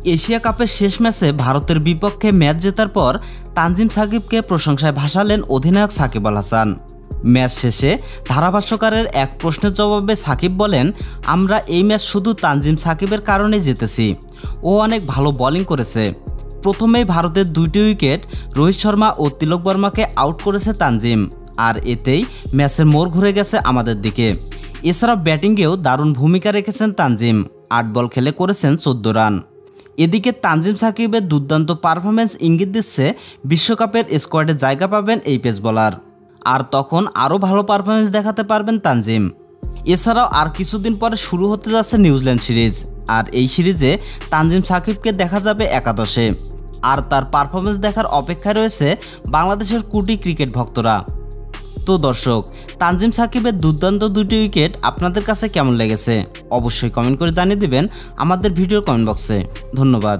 Asia কাপের শেষ ম্যাচে ভারতের বিপক্ষে ম্যাচ জেতার পর তানজিম সাকিবকে প্রশংসায় ভাসালেন অধিনায়ক সাকিব আল হাসান। ম্যাচ শেষে ধারাভাষ্যকারের এক প্রশ্নের জবাবে সাকিব বলেন, আমরা এই ম্যাচ শুধু তানজিম সাকিবের কারণেই জিতেছি। ও অনেক ভালো বোলিং করেছে। প্রথমেই ভারতের 2টি উইকেট রোহিত শর্মা ও তিলক বর্মাকে আউট করেছে তানজিম, আর এতেই ম্যাচের মোড় ঘুরে গেছে আমাদের দিকে। এছাড়াও ব্যাটিংয়েও দারুণ ভূমিকা রেখেছেন তানজিম, 8 বল খেলে করেছেন 14 রান। এদিকে তানজিম সাকিবের দুর্দান্ত পারফরম্যান্স ইঙ্গিত দিচ্ছে বিশ্বকাপের স্কোয়াডে জায়গা পাবেন এই পেস বোলার, আর তখন আরও ভালো পারফরম্যান্স দেখাতে পারবেন তানজিম। এছাড়াও আর কিছুদিন পরে শুরু হতে যাচ্ছে নিউজিল্যান্ড সিরিজ, আর এই সিরিজে তানজিম সাকিবকে দেখা যাবে একাদশে, আর তার পারফরম্যান্স দেখার অপেক্ষায় রয়েছে বাংলাদেশের কোটি ক্রিকেট ভক্তরা। তো দর্শক, তানজিম সাকিবের দুর্দান্ত 2টি উইকেট আপনাদের কাছে কেমন লেগেছে অবশ্যই কমেন্ট করে জানিয়ে দিবেন আমাদের ভিডিওর কমেন্ট বক্সে। ধন্যবাদ।